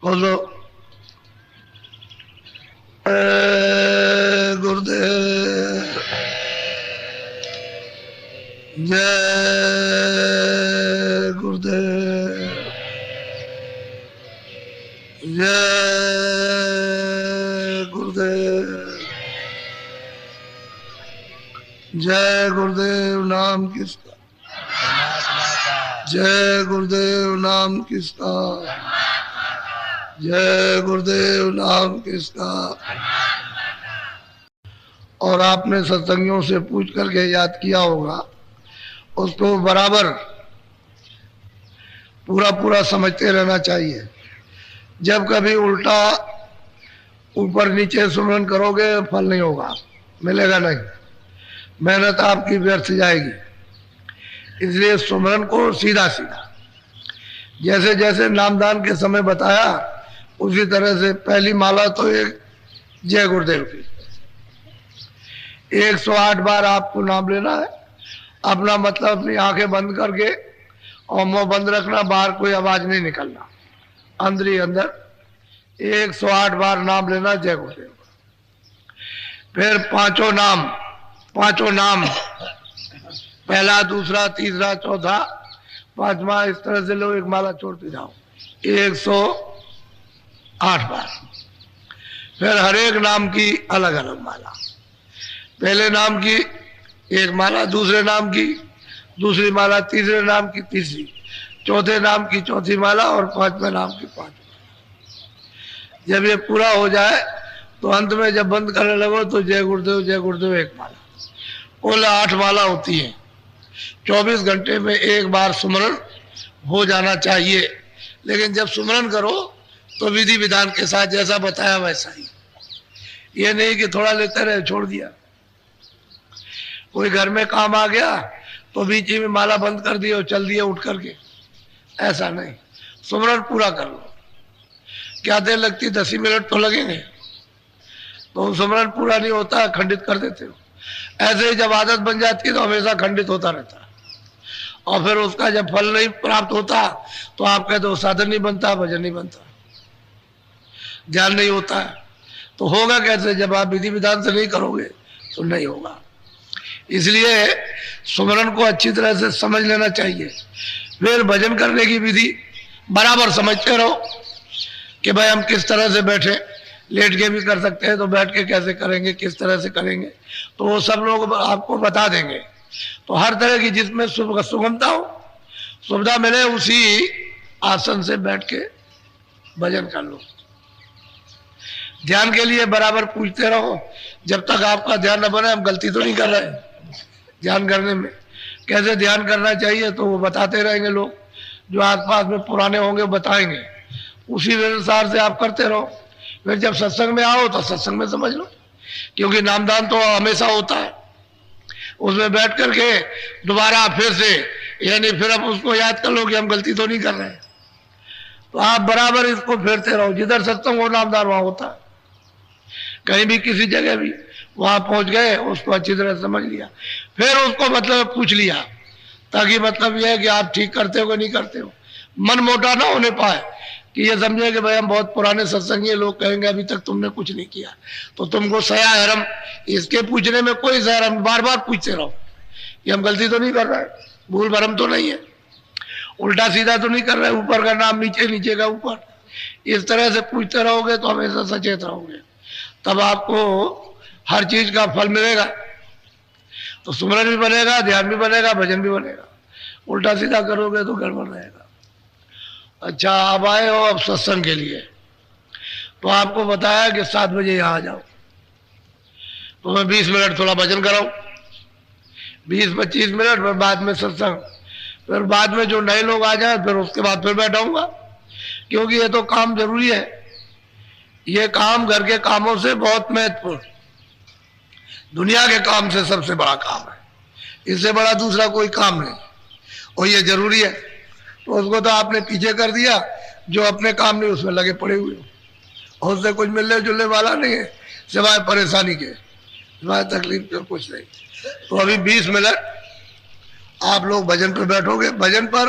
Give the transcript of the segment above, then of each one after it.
बोलो गुरुदेव जय गुरुदेव जय गुरुदेव जय गुरुदेव नाम किसका जय गुरुदेव नाम किसका जय गुरुदेव नाम किसका। और आपने सत्संगियों से पूछ करके याद किया होगा, उसको बराबर पूरा पूरा समझते रहना चाहिए। जब कभी उल्टा ऊपर नीचे सुमरन करोगे फल नहीं होगा, मिलेगा नहीं, मेहनत आपकी व्यर्थ जाएगी। इसलिए सुमरन को सीधा सीधा जैसे जैसे नामदान के समय बताया उसी तरह से पहली माला तो एक जय गुरुदेव की 108 बार आपको नाम लेना है। अपना मतलब अपनी आंखें बंद करके और मुंह बंद रखना, बाहर कोई आवाज नहीं निकलना, अंदर ही अंदर 108 बार नाम लेना जय गुरुदेव। फिर पांचों नाम पहला दूसरा तीसरा चौथा पांचवा इस तरह से लो, एक माला छोड़ते जाओ 108 बार। फिर हर एक नाम की अलग अलग माला, पहले नाम की एक माला, दूसरे नाम की दूसरी माला, तीसरे नाम की तीसरी, चौथे नाम की चौथी माला और पांचवें नाम की पांचवी। जब ये पूरा हो जाए तो अंत में जब बंद करने लगो तो जय गुरुदेव एक माला। कुल 8 माला होती है। 24 घंटे में एक बार सुमरन हो जाना चाहिए। लेकिन जब सुमरन करो तो विधि विधान के साथ जैसा बताया वैसा ही, ये नहीं कि थोड़ा लेते रहे छोड़ दिया। कोई घर में काम आ गया तो बीच में माला बंद कर दी और चल दिए उठ करके, ऐसा नहीं। सुमरन पूरा कर लो। क्या देर लगती, 10 मिनट तो लगेंगे, तो सुमरन पूरा नहीं होता, खंडित कर देते हो। ऐसे ही जब आदत बन जाती है तो हमेशा खंडित होता रहता है, और फिर उसका जब फल नहीं प्राप्त होता तो आप कहते हो साधन नहीं बनता, भजन नहीं बनता, ध्यान नहीं होता है। तो होगा कैसे? जब आप विधि विधान से नहीं करोगे तो नहीं होगा। इसलिए सुमरन को अच्छी तरह से समझ लेना चाहिए। फिर भजन करने की विधि बराबर समझते रहो कि भाई हम किस तरह से बैठे, लेट के भी कर सकते हैं तो बैठ के कैसे करेंगे, किस तरह से करेंगे, तो वो सब लोग आपको बता देंगे। तो हर तरह की जिसमें सुगमता हो, सुविधा मिले, उसी आसन से बैठ के भजन कर लो। ध्यान के लिए बराबर पूछते रहो। जब तक आपका ध्यान न बने, हम गलती तो नहीं कर रहे ध्यान करने में, कैसे ध्यान करना चाहिए तो वो बताते रहेंगे लोग, जो आसपास में पुराने होंगे बताएंगे, उसी अनुसार से आप करते रहो। फिर जब सत्संग में आओ तो सत्संग में समझ लो, क्योंकि नामदान तो हमेशा होता है, उसमें बैठ करके दोबारा फिर से, यानी फिर अब उसको याद कर लो कि हम गलती तो नहीं कर रहे हैं। तो आप बराबर इसको फेरते रहो। जिधर सत्संग हो नामदान वहां होता है, कहीं भी किसी जगह भी वहां पहुंच गए, उसको अच्छी तरह समझ लिया, फिर उसको मतलब पूछ लिया, ताकि मतलब यह है कि आप ठीक करते हो कि नहीं करते हो। मन मोटा ना होने पाए कि ये समझे कि भाई हम बहुत पुराने सत्संगी, लोग कहेंगे अभी तक तुमने कुछ नहीं किया, तो तुमको सया हरम, इसके पूछने में कोई सया हरम, बार बार पूछते रहो कि हम गलती तो नहीं कर रहे, भूल भरम तो नहीं है, उल्टा सीधा तो नहीं कर रहे, ऊपर का नाम नीचे, नीचे का ऊपर। इस तरह से पूछते रहोगे तो हमेशा सचेत रहोगे, तब आपको हर चीज का फल मिलेगा। तो सुमरन भी बनेगा, ध्यान भी बनेगा, भजन भी बनेगा। उल्टा सीधा करोगे तो गड़बड़ रहेगा। अच्छा, अब आए हो अब सत्संग के लिए, तो आपको बताया कि 7 बजे यहाँ आ जाओ, तो मैं 20 मिनट थोड़ा भजन कराऊं, 20-25 मिनट, फिर बाद में सत्संग, फिर बाद में जो नए लोग आ जाए फिर उसके बाद फिर बैठाऊंगा, क्योंकि ये तो काम जरूरी है। ये काम घर के कामों से बहुत महत्वपूर्ण, दुनिया के काम से सबसे बड़ा काम है, इससे बड़ा दूसरा कोई काम नहीं, और ये जरूरी है। तो उसको तो आपने पीछे कर दिया, जो अपने काम नहीं उसमें लगे पड़े हुए हो, और उससे कुछ मिलने जुलने वाला नहीं है, सिवाय परेशानी के, सिवाय तकलीफ के कुछ नहीं। तो अभी 20 मिनट आप लोग भजन पर बैठोगे। भजन पर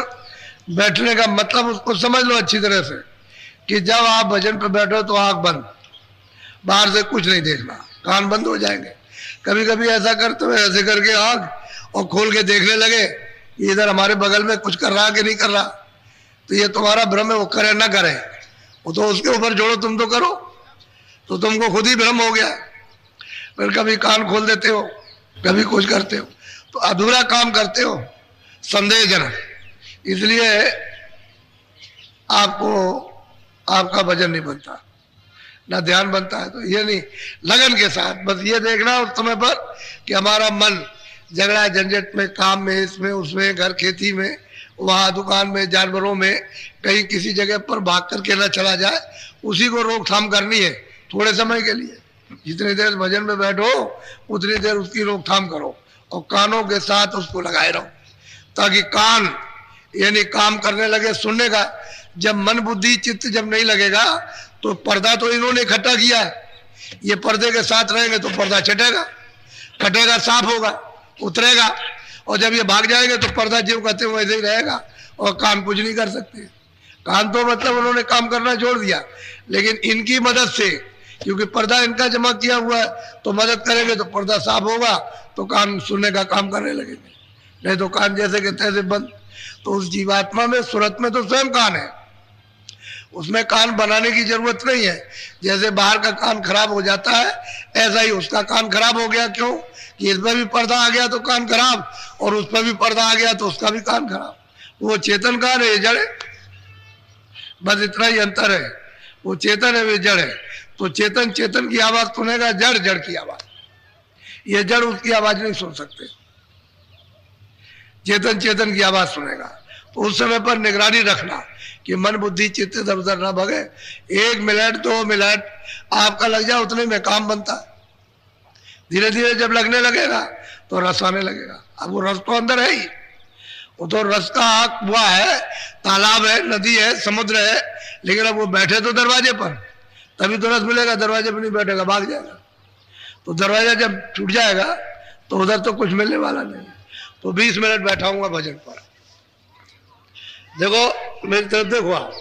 बैठने का मतलब उसको समझ लो अच्छी तरह से कि जब आप भजन पे बैठो तो आंख बंद, बाहर से कुछ नहीं देखना, कान बंद हो जाएंगे। कभी कभी ऐसा करते हुए ऐसे करके आंख और खोल के देखने लगे कि इधर हमारे बगल में कुछ कर रहा कि नहीं कर रहा, तो ये तुम्हारा भ्रम है, वो करे ना करे, वो तो उसके ऊपर जोड़ो, तुम तो करो, तो तुमको खुद ही भ्रम हो गया। फिर कभी कान खोल देते हो, कभी कुछ करते हो, तो अधूरा काम करते हो, संदेहजनक। इसलिए आपको आपका भजन नहीं बनता, ना ध्यान बनता है। तो ये नहीं, लगन के साथ बस ये देखना उस समय पर कि हमारा मन झगड़ा झंझट में, काम में, इसमें उसमें, घर खेती में, वहाँ दुकान में, जानवरों में, कहीं किसी जगह पर भाग करके ना चला जाए, उसी को रोकथाम करनी है थोड़े समय के लिए। जितनी देर भजन में बैठो उतनी देर उसकी रोकथाम करो और कानों के साथ उसको लगाए रहो, ताकि कान यानी काम करने लगे सुनने का। जब मन बुद्धि चित्त जब नहीं लगेगा तो पर्दा तो इन्होंने इकट्ठा किया है, ये पर्दे के साथ रहेंगे तो पर्दा छटेगा, कटेगा, साफ होगा, उतरेगा, और जब ये भाग जाएंगे तो पर्दा जो कहते हैं वैसे ही रहेगा और कान कुछ नहीं कर सकते। कान तो मतलब उन्होंने काम करना छोड़ दिया, लेकिन इनकी मदद से, क्योंकि पर्दा इनका जमा किया हुआ है, तो मदद करेंगे तो पर्दा साफ होगा, तो कान सुनने का काम करने लगेंगे। नहीं तो कान जैसे के तैसे बंद। तो उस जीवात्मा में, सूरत में तो स्वयं कान है, उसमें कान बनाने की जरूरत नहीं है। जैसे बाहर का कान खराब हो जाता है, ऐसा ही उसका कान खराब हो गया। क्यों? कि इस पर भी पर्दा आ गया तो कान खराब, और उस पर भी पर्दा आ गया तो उसका भी कान खराब। वो चेतन कान है, ये जड़ है, बस इतना ही अंतर है। वो चेतन है, वे जड़ है। तो चेतन चेतन की आवाज सुनेगा, जड़ जड़ की आवाज। ये जड़ उसकी आवाज नहीं सुन सकते, चेतन चेतन की आवाज सुनेगा। तो उस समय पर निगरानी रखना कि मन बुद्धि चित्त इधर उधर ना भगे। 1 मिनट 2 मिनट आपका लग जाए, उतने में काम बनता है। धीरे धीरे जब लगने लगेगा तो रस आने लगेगा। अब वो रस तो अंदर है ही, वो तो रस का कुआं है, तालाब है, नदी है, समुद्र है, लेकिन अब वो बैठे तो दरवाजे पर, तभी तो रस मिलेगा। दरवाजे पर नहीं बैठेगा, भाग जाएगा। तो दरवाजा जब छूट जाएगा तो उधर तो कुछ मिलने वाला नहीं। तो 20 मिनट बैठाऊंगा भजन पर। देखो मेरी तरफ देखो, आप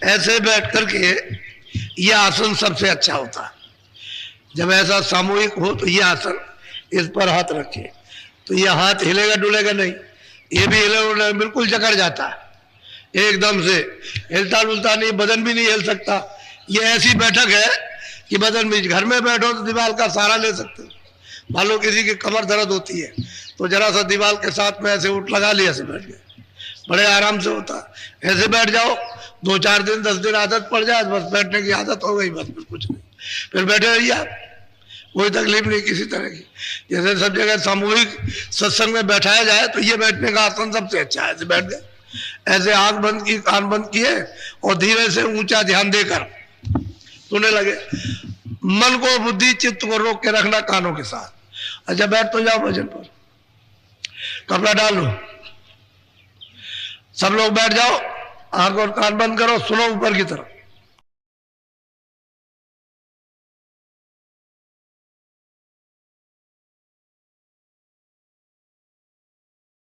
ऐसे बैठ करके, ये आसन सबसे अच्छा होता है। जब ऐसा सामूहिक हो तो ये आसन, इस पर हाथ रखे, तो ये हाथ हिलेगा डुलेगा नहीं, ये भी हिलेगा, बिल्कुल जकड़ जाता है एकदम से, हिलता डुलता नहीं, बदन भी नहीं हिल सकता। ये ऐसी बैठक है कि बदन भी, घर में बैठो तो दीवार का सहारा ले सकते हो। मान लो किसी की कमर दर्द होती है तो जरा सा दीवार के साथ में ऐसे उठ लगा लिया, ऐसे बैठ गए, बड़े आराम से होता है। ऐसे बैठ जाओ, 2-4 दिन 10 दिन आदत पड़ जाए, बस बैठने की आदत हो गई, बस फिर कुछ नहीं, फिर बैठे रहिए आप, कोई तकलीफ नहीं किसी तरह की। जैसे सब जगह सामूहिक सत्संग में बैठाया जाए तो ये बैठने का आसन सबसे अच्छा है। ऐसे बैठ गए, ऐसे आंख बंद की, कान बंद किए, और धीरे से ऊंचा ध्यान देकर सुनने लगे। मन को, बुद्धि चित्त को रोक के रखना कानों के साथ। अच्छा बैठ तो जाओ भजन पर, कपड़ा डाल लो, सब लोग बैठ जाओ, आंख और कान बंद करो, सुनो ऊपर की तरफ।